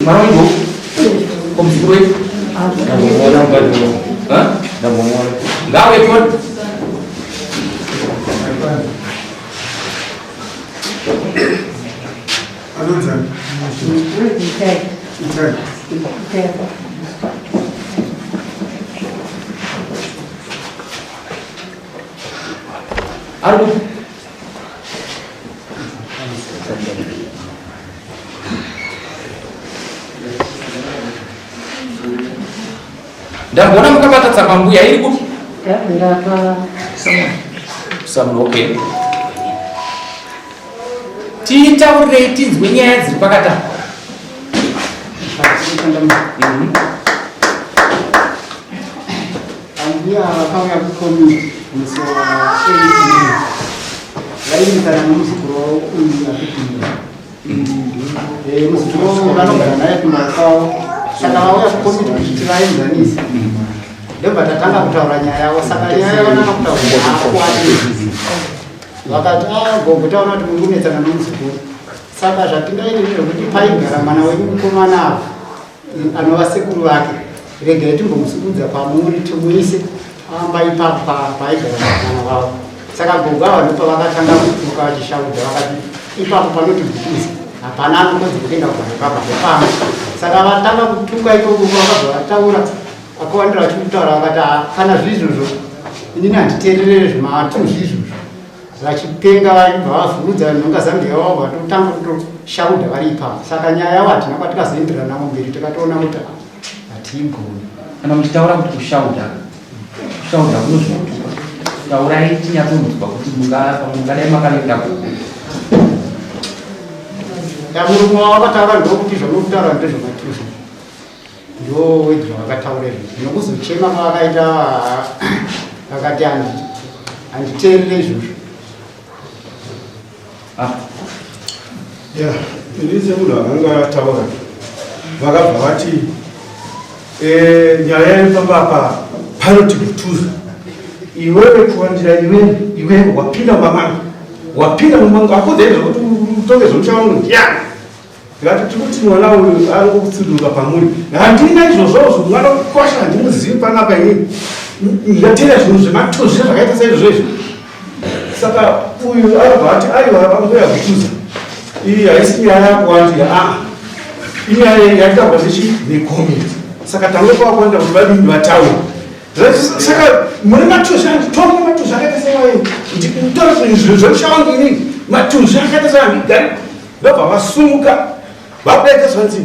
Mana ibu? Kom sikuit. Orang baru. Hah? Dah ngomong. Gawe pun. Halo, Jan. Aduh. Dan bona mkapata sababu ya hili bu? Ya, berapa Sama okay. Cinta ureti zwinyezi pakata. Andia kau yang komi misalnya ini lain cara musikro ini musikro lalu kerana itu kau sekarang ya komi itu lain danis dia pada tangga bertawanya ya wasakannya ya mana bertaw aku ada waktu gue bertaw nanti mungkin cara musikro saka jatinga ini lebih paling karena mana wajib kumana anu wasikuru lagi regere tingomsukuza pamuri tumwise ambaye papa paigara wao saka gogawa ndipo vakatanga kutuka chishauda vakati ipapo panotibvisa hapana anokonzi kuenda kupapa pepama saka vatanga kutuka ikoko vakabva vataura akawandira vachikutaura vakati kana zvizvozvo inini handiteerere zvimatu zvizvozvo vachipenga vaibva vavhurudza nhonga zange yavo vatotanga kutoshauda vari ipapo saka nyaya yavo hatina kwatikazoenderana namo mberi tikatoona kuti hatigoni Kana mchitaura kuti kushauda kunozvinotuka taurai tinyatsomudzwa kuti mungada makalenda ku murume wavo vakataura ndokuti zvamukutaura ndezvematuzi ndo wedzi vakataurera nokuzochema kwavakaita vakati handiteerere izvozvo Ya, ini semunhu akanga ataura vakabva vati nyaya inofamba apa panoti kutuza iwewe kuwandira iwewe wapinda mumanga akodzaizva kuti utongezve muchawangu ndiyani ndikati tikuti mwana uyu ari kutsiduka pamuri handina izvozvozvo mwana kwasha handimuzivi panapa inini ndikatera zvinhu zvematuzi zvakaita saizvozvo izvi saka uyu arabva ati aiwa vanguya kutuza iyi haisi nyaya yakuwandira inyaya yatagwa nekomiti saka tange kwakwanda kuti vadini vataura saka mune matuzi anditonga matuzi akaita sewai nditora zvemushawangu inini matuzi akaita sevandigari vabva vasumuka vakudaita zvanzi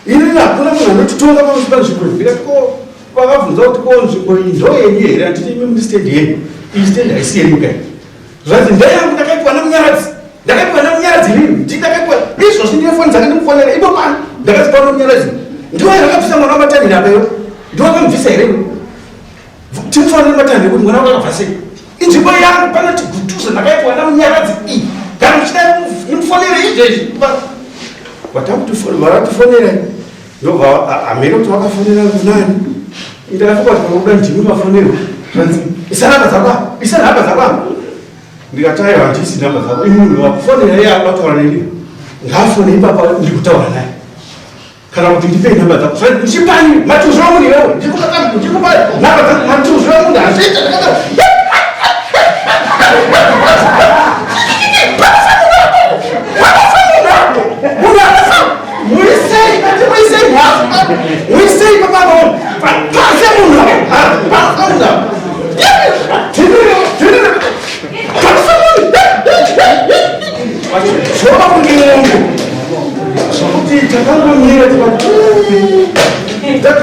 inini hakuna munhu anotitonga pamusipazviko ndikati ko vakabvunza kuti ko nzvimbo iyi ndoyenyu here handiti imi muri stendi yenyu iyi stendi haisi yenyu kai zvanzi ndeyangu ndakaipiwa namunyaradzi inini ndindakaipiwa izvozvi ndine foni dzake ndimufonera ipo pano ndakati pano munyaradzi ndiwe rakabvisa mwana wamatanhiri apayo ndiwakamubvisa here timufanire matanhiri kuti mwana wakabva sei inzvimbo yangu panoti gutuza ndakaipiwa namunyaradzi iyi kana muchida nimufonere izvezvi varatifonera ndobva hamene kuti vakafonera kunani ndakatoka kuti vakuda ndimi vafonerwa zvanzi isa nhamba dzakwa ndikati aiwa handisi nhamba dzakwa imunhu wakufonera iye akataura neni ngaafone ipapa ndiri kutaura naye kana kuti ndipe nhamba dzako ndichipani matuzi wamunhu iwewe ndikupa nhamba dzako matuzi wamunhu hazviita muisei papano pase munhu zvova kundiwongo zvokuti takangomira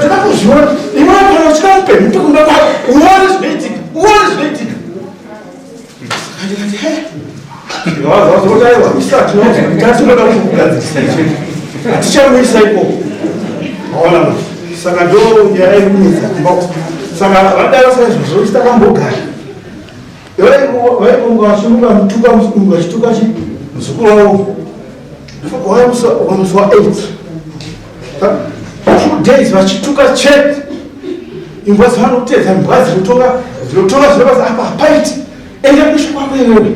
toda kuzviona imaapana uchikamupe mutokumba kwako uone zvinoitika vazozotaiwa isatinoda kugadzirisa izvi hatichamuisa ikoko aona saka ndo nyaya yekunetsa kumba saka vadaro saizvozvo chitakambogara vaikonga vasununga mutuka vachituka muzukuru wavo wamusi wa8 2 days vachituka chete imbwa dzavanotedza imbwa dzinotonga zvinobasa apa hapaiti enda kusvikwako iwewe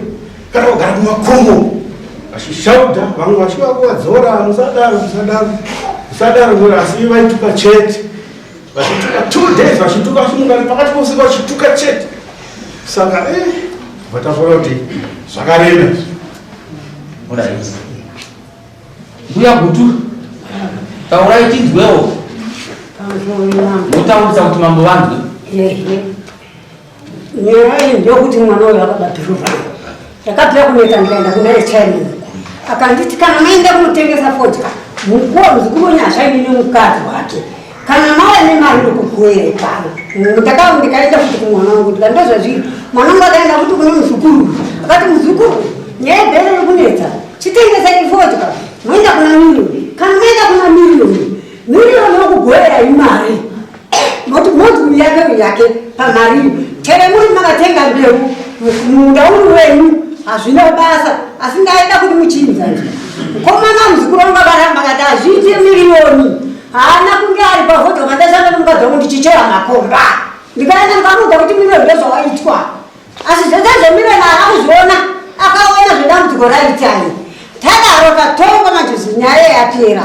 kana kugara kumakongo vachishaudha vamwe vachivakuvadzora musadaro sadaro ngorasi vaituka chete vachituka 2 days vachituka sungari pakati pousiku vachituka chete saka vatafora kuti zvakarema Alright. Mbuya Gutu, taurai tinzwewo. Mutaurisa kuti mambo vangu. Nyaya ndokuti mwana uyu akabatirwa. Yakapera kunoita ndikaenda kuna China. Akanditi kana maenda kunotengesa vodka, mukuru muzukuru nyasha ine mukadzi wake. Kana mara nemari ndokugwere pano. Ndakawa ndikaenda kuti kumwana wangu ndikandozva zviri. Mwana wangu akaenda kuti kuna muzukuru. Akati muzukuru, nyaya bhero kunetsa. Chitengesa vodka. Maenda kuna milioni. Kana maenda kuna milioni. Milioni yokugwera imari. Moti yake pamari. Tere muri makatenga mbeu. Munda uri wenyu. Hazvina basa. Asi ndaida kuti muchinza. Komana muzukuru wangu akaramba akati azviite milioni. Haana kunge ari pavodka mandasana nomukadzi wangu ndichichera makomba. Ndikaenda ndikamuudza kuti milioni ndozvawaitwa. Asi zvese zvemilioni akuzviona. Akaona zvedambudziko raitayi. Tadaro tatonga manje nyaya yapera.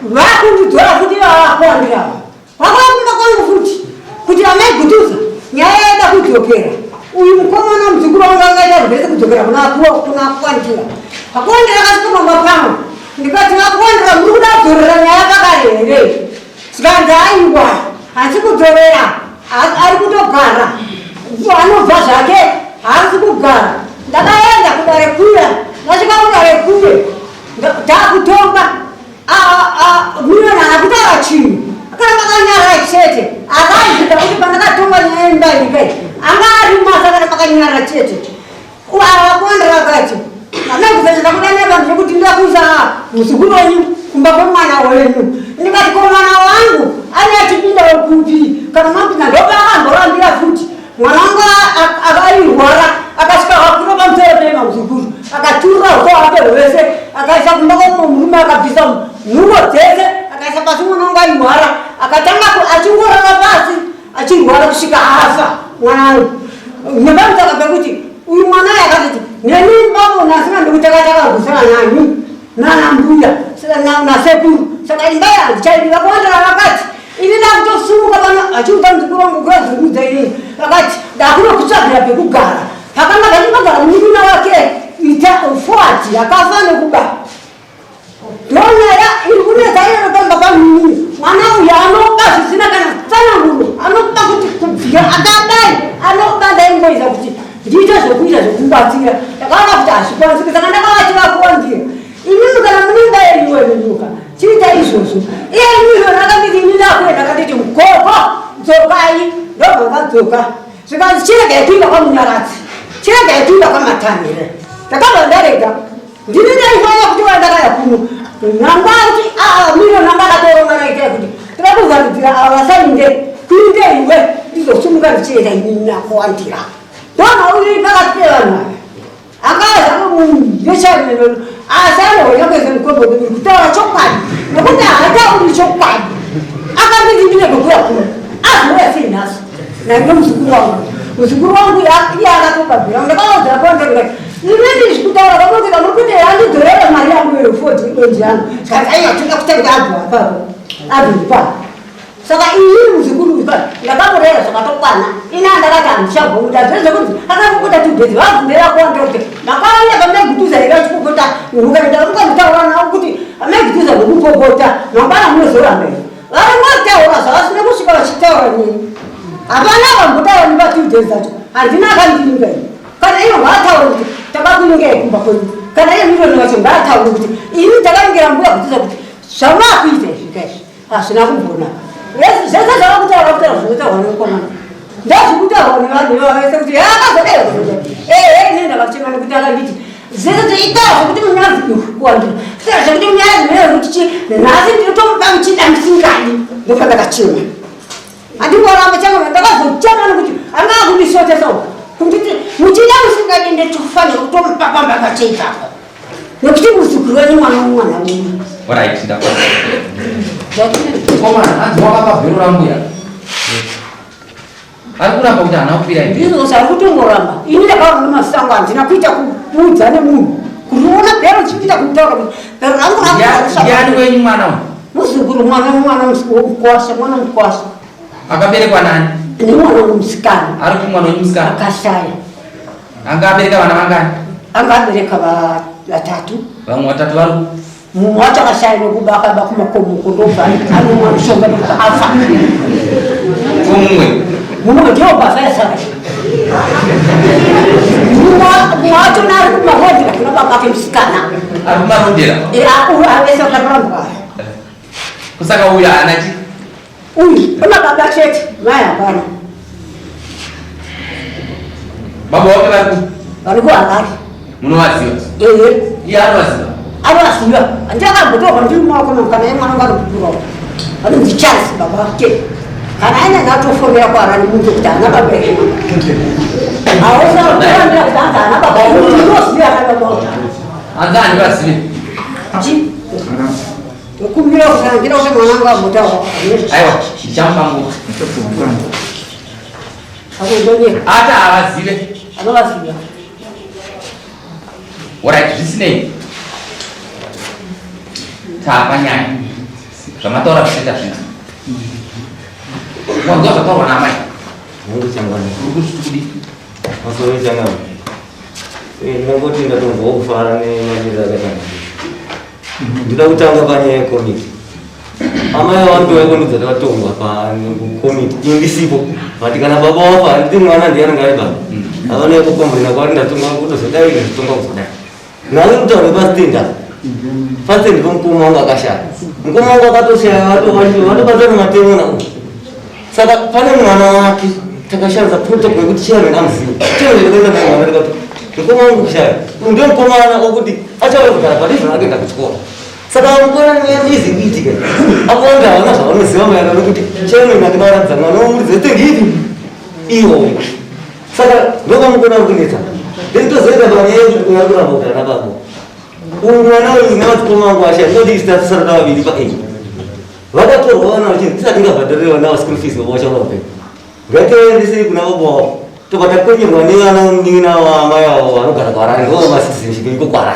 Vakundidzora kuti vavakuwandirawo. Vakakumba kwangu futi kuti amaigutuza nyaya yaida kudzokera. Uyu mukomana muzukuru wangu angaita zvese kudzokera kuna kuwandira. Akuwandira akasikomba pamwe. Ndikati vakuwandira muri kuda kudzorera nyaya pakare here. Sikanzi aiwa hasi kudzorera ari kutogara. Anobva zvake haasi kugara. Ndakaenda kudare kuya. Ndasvika kudare kuye. Takutonga. Milioni akutaura chinhu. Akaramba akanyarara chete. Akaizvida kuti pandakatonga nyaya imbairikai. Anga ari masa kana makanyarara chete. Vakuwandira akati. Amekuzenda kudaneva ndikuti ndakuisa muzukuru wenyu kumba kwemwana wenyu. Ndikati komwana wangu ani achipinda wekupi. Kana mapinda ndopa akandorambira futi. Mwana wangu akairwara akasvika akura pamusoro pema muzukuru. Akaturira uso hwake hwese akaisa kumba kwomurume akabvisa nhumbo dzese akaisa pasi mwana wangu airwara akatanga achingorara pasi achirwara kusvika afa mwana wangu. Nebamutaka pekuti uyu mwana yakati neni mbavona asingandi kutakatakagusa nani nana mbuya nasekuru saka imba yangu chaidi vakuwandira vakati ini ndakutosumuka pano achiuta muzukuru wangu kurazurudza ini vakati ndakuno kutsvagira pekugara pakanga vachingagara munun'una wake ita fuati akafa nekubara ndonyaya iri kunetsa iyero pamba pamini mwana uyu anoba zvisina kana tsananguro anoba kuti kubvira akadai anoba ndaimboisa kuti ndiite zvokuita zvokubatsira ndakaona kuti hazvikwanisi saka ndakavati vakuwandira imimi kana muninda yeriwenunuka chiita izvozvo iye imizvo ndakanditi ini ndakuenda akanditi mukoko dzokai ndobva vadzoka zvikanzi chiregai kuiva kwamunyaradzi chiregai kuiva kwamatanhire ndakabva ndarega ndini ndaifanya kuti vandakaya kuno nangwa kuti milioni nanga akatoronga naita kuti tirakuvandudzira ava vasainde kuinde iwe ndizosumuka ndichienda inini nakuwandira ndona uri pakati pevanhu akaza yechameno asi anohonyakeze mukombo uri kutaura chokwadi nekuti haatauri chokwadi akanditi ndine kwekuya kuno azouya sei nhasi naine muzukuru wangu iye akatobabvira ndakaodzera kwandaikati inini zvikutaura kwakuti kamukuti handidzorera mari yangu yerefoti idonji yangu zvikati aiwa toda kutenga abhu apapo abhu ipapo saka ini muzukuru uyu ndakamurera zvakatokwana ini andakati handichabvouda zvezvekuti akamukuta 2 days vabvumera kuwanda kuti makaenda pamegituza here achikupota ukaenda mukanditaura navo kuti amegituza nokupopota mangwana munozoramba here vari mataura zvavasina kusvika vachitaura nini hapana vambotaura nipa 2 days acho handina akandiinga ini kana ivo vaataura kuti takakuingai kumba kwenyu kana iye milioni vacho ngaataure kuti ini takaingira mbuya kutuza kuti zvamakuita izvikaizvi hazvina kumbonaka zvese zvavakutaura kutaura zvinotaurwa nemukomana ndazvikutaurwa nevanhu ivavese kuti akazodai nenda vachema nekuti akanditi zvese toitaura zvekuti munyazi kuwandira kutaura zvekuti munyazi meekuti nhasi ndinotomupa muchinda musingadi ndofa ndakachema handingoramba chama ndakazochema nekuti anga akundisotesao kunditi muchinda musingadi ndetofanira kutomupa pamba akacheitapa nekuti muzukuru wenyu mwana womwana wenyu Alright, ndakona. Komana, hanzi wakakabhirura mbuya. Ari kuramba kuti hana kupira ivi. Ndizvo sari kutongoramba. Ini ndakaona nemasango handina kuita kuudza nemunhu. Kuriona bhero chichiita kumutaura kuti bhero rangu ndiani wenyu mwana uyu? Muzukuru mwana mkwasa. Akaberekwa nani? Ni mwana msikana. Ari kumwana w'umusikana. Akashaya. Angabereka abana bangana? Angabereka batatu. Bamwe batatu bari. Mmoja akashaya nokubaka bakumakomo kundova ari mwana shomba afa. Umwe. Mumwe ndio bafesa. Mwacho na kumahodi kuna baka msikana. Ari kumarondera. Aweza kukaramba. Kusaka uya anaji. Kama baba cheti, maya bana. Baba wake bari. Walikuwa alali. Muno wasiwa. Ya wasiwa. Awasiwa. Anjaka kutoka ndio mwa kuna kana mwana ngalo kuro. Ani mchasi baba ke. Kana ina na to fomea kwa rani mtu kutana baba yake. Aweza kuenda kutana na baba yake. Ndio sio kana baba. Andani basi. Ji. Kumira kwa ngira kwa mwanangu amutao. Aiwa, champango. Ata awasiwe. Awasiwe. Alright, listening. Tapanya. Samatora kita sini. Mwanzo atakuwa na mai. Mungu changani. Mungu studi. Masowe changani. Mungu tinda tungo kufara ni majira kana. Ndio utanga kwenye komiti. Ama wantu wako ni zata tunga pa komiti indisipo. Patikana baba wa ndio mwana ndiye ngaiba. Aone ko komrina kwa nda tunga kuto sedai tunga kuda. Na mtu anabastinda. Fasi ni kumkumanga kasha. Mkumanga katosha watu bazana matemo na. Sasa pale mwana wake takashaanza puto kwa kutia na msi. Tena ndio ndio mwana wake. Mkumanga kasha. Ndio mkumanga okuti. Acha wewe kutarabalisha na kwenda kuchukua. Sasa mkona ni hizi biti gani? Hapo ndio anaona sema yana kuti. Cheni na kinara zana no muri zete hivi. Iyo. Sasa ndio mkona kunita. Ndio zaida bwana yeye kuna mmoja na babu. Umwana ni watu kama ngwasha ndio dista sarda bili pake. Watu wana jinsi sasa ndio badala wana school fees wa shamba pe. Gate ndisi kuna babo. To batakwenye ngani ana nina wa maya wa kana kwara ngo masisi shiki kwara.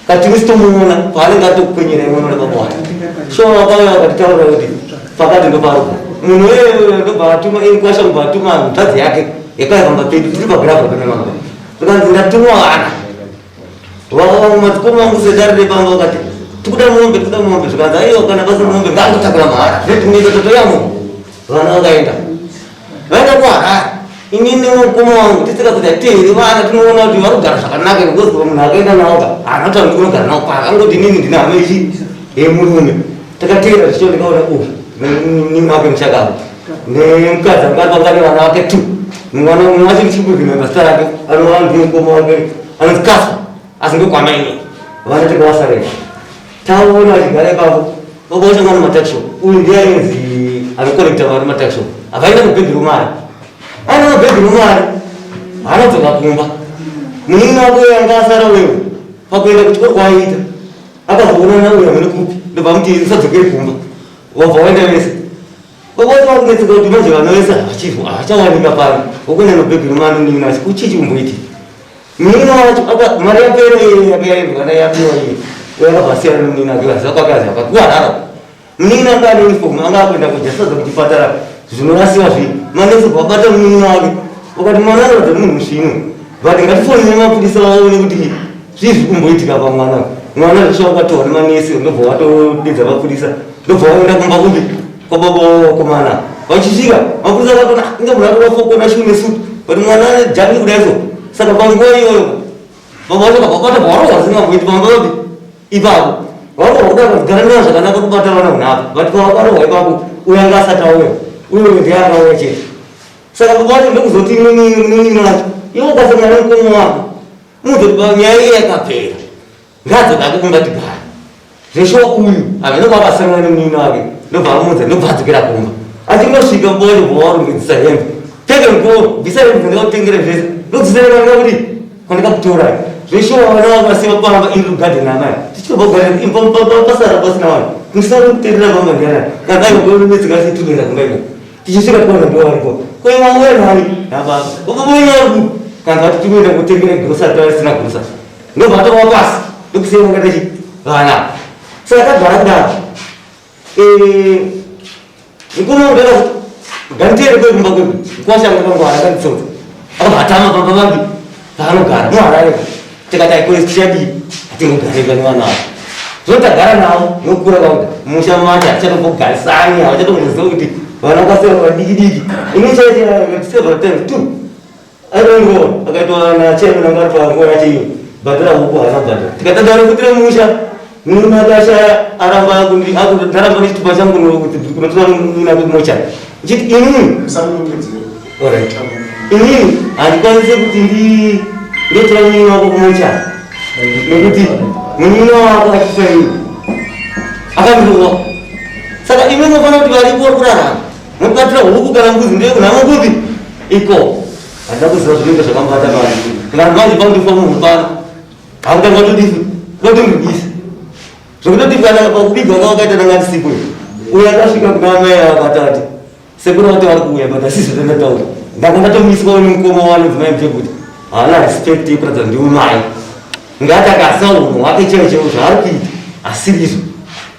Kativisto mwana pale gato kwenye mwana babo. So baba katika rodi. Fakati ndo baro. Mwenyewe ndo batuma in kwasha batuma mtazi yake. Yakaye kwamba kitu bagrafa kwa mama. Tukaanza ndatumwa ana. Wao matukuma ngusedari bamba wakati tukuda ngombe tukaanza hiyo kana basi ngombe ngango takala mara ndio ni watoto yangu wanaogaenda kwa ingine mkuma wangu tisika kutati maana tunaona watu waruka sakanake ngozo mnagaenda naoga anata ngoro kana pa ngo dinini dina ameji murume takatira sio nikaona ni mwape mshaka ni mkaza ngani wanawake tu mwana mwazi mchibu kina bastara anaona ndio mkuma wangu anakasa asingo kwa maini wana tiko wasare tawo na jigale babu bobo ngana mataksho undia nzi amekolekta mara mataksho akaenda kupiga rumara ana kupiga rumara ana toka kumba nina kwa ngasara wewe pakwenda kuchukua kwa hita akaona na wewe amekupi ndo bamti sasa kumba wapo wende wese bobo wangu nitiko tumaje wanaweza achifu acha wani kapani ukona no kupiga rumara ni na sikuchiji umwiti Nina apa Maria Pere again wana ya hiyo wewe basi nina kwa sasa kazi kwa nalo nina ndani info manga kwenda kujasa kujipata zunasi wapi manezo kwa bata nina wapi wakati mwana ndo mshinu bali ngafuni nyama polisi wao ni kuti sisi kumboitika kwa mwana sio kwa to manesi ndo watu ndiza wa polisi ndo waenda kumba kumbi kwa babo kwa maana wachishika mapolisi watu na ndio mwana wafoko na shule suit bali mwana jani kudezo saka bango hiyo babo kwa boro wasema mwiti bango ibabu wao ndio garania saka na kupata wana na watu kwa ibabu uyanga sata wewe ndio wewe saka babo ndio kuzoti nini na hiyo kwa sababu ndio wako mtu banyai akapera ngazo ndakumba tigara resho huyu ameno kwa sababu nini nake ndio bamuze ndio batukira kumba atingo shika boyo boro ngisayembe tege ngo bisaye ndio tengere vese ndio ngabudi kwenda kutora resho wana wasema kwamba ilu gadi na naye ticho bogale impompa pasara basi na wao kusara kuterera mama ngara kadai ngo ni tsigasi tugera ngaiyo ticho sika kwa ndio walipo kwa hiyo wewe nani na baba baba mwenyewe kan watu tumenda kutengere grosa tawasi na grosa ndio bato wa basi tukisema ngadaji wana sasa baranda Ikumu udah ganti ada gue mbak kuasa yang ngomong gua kan so. Aku baca apa lagi. Kalau gar mau ada cekak aku siadi. Tinggal dari mana. So tak gara nau ngukur kau. Musa macam cakap bukan sangi aja tuh musuh itu. Kalau kau seorang digi. Ini saya seorang tu. Aduh, agak tuan cewek nangkar apa gua aja. Badra buku anak badra. Kata dari putra Musa. Nuna dasar arah bagus di aku dalam kondisi tu pasang kuno kebetulan nuna aku Musa. Jadi ini orang ini ada seperti dia terangin aku Musa. Begitu, menino aku lagi sekali. Akan berubah. Saat ini mau pernah dibalik pura-pura. Mungkin terlalu buku kalau aku sendiri nama aku Iko. Anda pun sudah sudah sama baca lagi. Kenapa di bang di form umpan? Aku kan waktu di sebenarnya di mana aku pergi gak kayak dengan si boy. Uya tak sih kau nama ya baca aja. Sebelum waktu aku ya baca sih sudah tahu. Dah kau tak miskol nunggu mau anu main jemput. Alah seperti peraturan di rumah. Enggak ada kasau, mau aku cewek-cewek harus asli itu.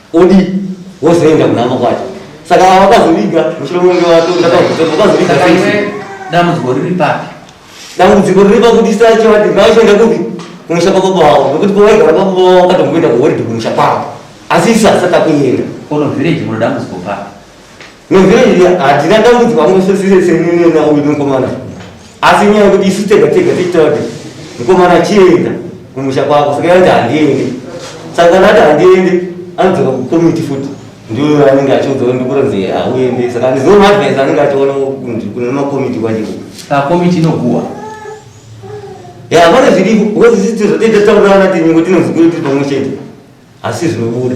Odi, gua sering tak nama kau. Sekarang apa suriga? Mesti mau waktu tak tahu. Betul bukan suriga. Dalam sebuah riba. Dalam sebuah riba aku distrasi hati. Kau sih dah kopi. Kung siapa kau bawa, begitu kau ikut kau bawa kadang kita kau di kung siapa, asisa setapi Kalau village mulai dalam sebuah. Mungkin dia, jadi dalam itu kamu sini nak udah kau mana, aslinya aku isu tiga tadi, kau mana cia, kung siapa aku sekarang jadi ini, sekarang ada ini, antu community food, dulu ani nggak cuci orang kurang sih, aku ini sekarang zoom aja, sekarang nggak cuci orang mau community wajib. Tak community no gua. Ya mana sih di gua sih tu dia tahu orang nanti minggu ini sekolah itu bangun sih asis nunggu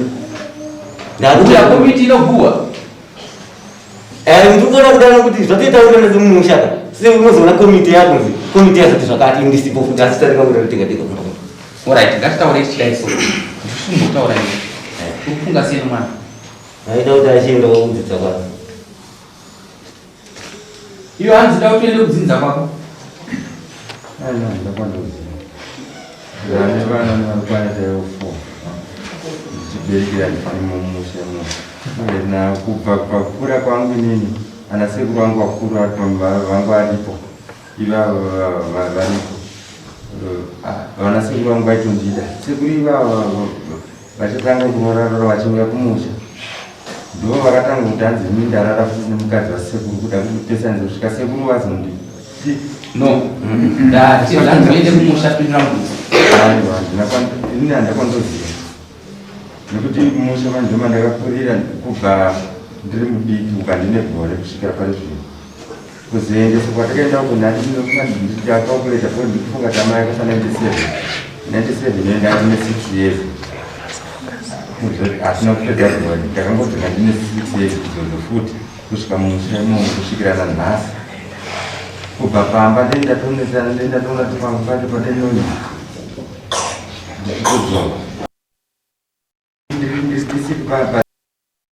dah aku Tak community no gua. itu orang udah nunggu tu tapi tahu orang itu mungkin siapa sih mungkin orang komite satu sekat ini di bawah jas tadi kau udah tiga Orang itu tahu orang itu semua tahu orang itu. Aku nggak sih nama. nah itu udah sih udah itu sekat Iyo sudah punya lu zin sama. Ano, dapat dulu. Dan juga nama banyak dari UFO. Jadi kita mumusnya mu. Na kura kwangu nini, anasema kwangu kura kwangu alipo. Iba balipo. Wanasema kwangu baitu ndida. Sikuri ba bachatanga kumorara wachimya kumusha. Ndo vakatanga kutanzi mindarara futi nemukadzi wasekuru kuda kupesa nzo kusvika sekuru vazondi. No, dah cila ndio kumusha pinda mbuzi. Ini andakwandoziva nekuti musha mandoma ndakakurira kubva ndiri mudiki ukandine gore kusvikira pari zvino kuzoendesa kwatakaenda kunhati ndinofunga ndikufunga tama yakasa 97 enda ndine 6 years asina kupedza gore ndakangodzoka ndine 6 years kuzozo futi kusvika musha imomo kusvikira nanhasi kubva pamba ndendatonesana ndendatoona tipangu pacho padenoni ndikudzoka ndisiri